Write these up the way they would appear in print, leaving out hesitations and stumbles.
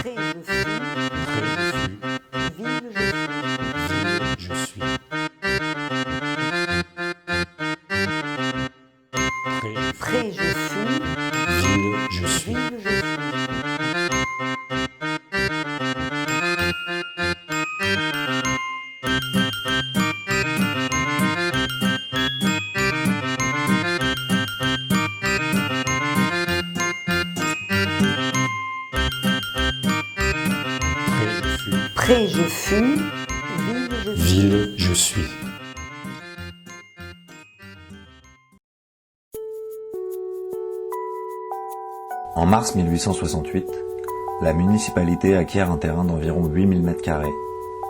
Pré, je suis. Pré, je suis. Ville, je suis. Ville, je suis. Pré, Pré, je suis. ville, je suis. Ville, je suis. Pré, je fus. Pré, je fus. Ville, je suis. Ville, je suis. En mars 1868, la municipalité acquiert un terrain d'environ 8000 m²,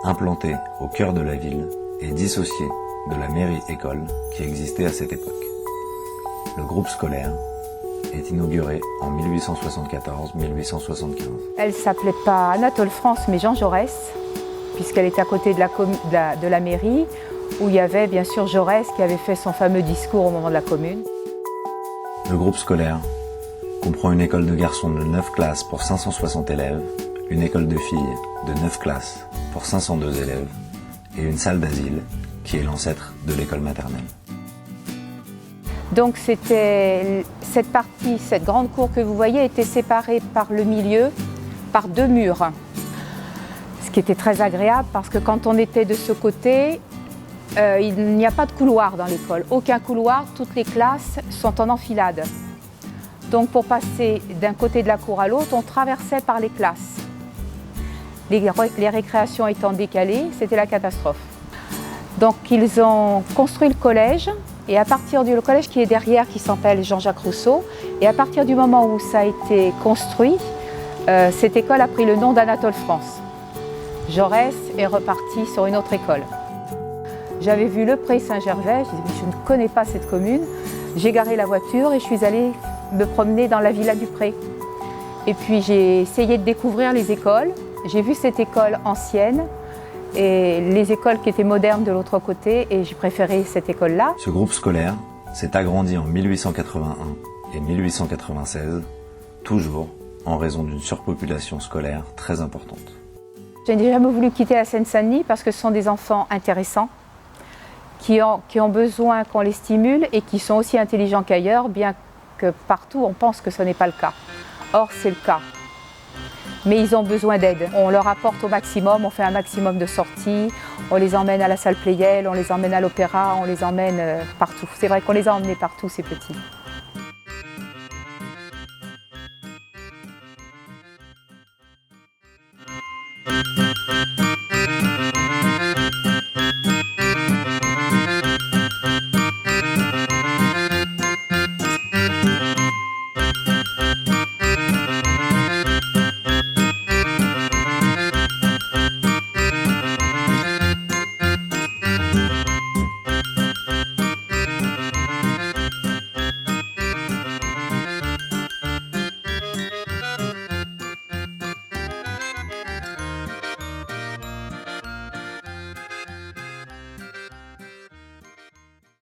implanté au cœur de la ville et dissocié de la mairie-école qui existait à cette époque. Le groupe scolaire est inauguré en 1874-1875. Elle s'appelait pas Anatole France, mais Jean Jaurès, puisqu'elle était à côté de la mairie, où il y avait bien sûr Jaurès qui avait fait son fameux discours au moment de la Commune. Le groupe scolaire comprend une école de garçons de 9 classes pour 560 élèves, une école de filles de 9 classes pour 502 élèves et une salle d'asile qui est l'ancêtre de l'école maternelle. Donc c'était cette partie, cette grande cour que vous voyez était séparée par le milieu par 2 murs. Ce qui était très agréable parce que quand on était de ce côté, il n'y a pas de couloir dans l'école. Aucun couloir, toutes les classes sont en enfilade. Donc pour passer d'un côté de la cour à l'autre, on traversait par les classes. Les récréations étant décalées, c'était la catastrophe. Donc ils ont construit le collège, et à partir du collège qui est derrière, qui s'appelle Jean-Jacques Rousseau, et à partir du moment où ça a été construit, cette école a pris le nom d'Anatole France. Jaurès est reparti sur une autre école. J'avais vu le Pré Saint-Gervais, je ne connais pas cette commune. J'ai garé la voiture et je suis allée me promener dans la villa du Pré. Et puis j'ai essayé de découvrir les écoles. J'ai vu cette école ancienne et les écoles qui étaient modernes de l'autre côté et j'ai préféré cette école-là. Ce groupe scolaire s'est agrandi en 1881 et 1896, toujours en raison d'une surpopulation scolaire très importante. Je n'ai jamais voulu quitter la Seine-Saint-Denis parce que ce sont des enfants intéressants qui ont besoin qu'on les stimule et qui sont aussi intelligents qu'ailleurs, bien que partout on pense que ce n'est pas le cas. Or c'est le cas. Mais ils ont besoin d'aide. On leur apporte au maximum, on fait un maximum de sorties, on les emmène à la salle Pleyel, on les emmène à l'opéra, on les emmène partout. C'est vrai qu'on les a emmenés partout, ces petits.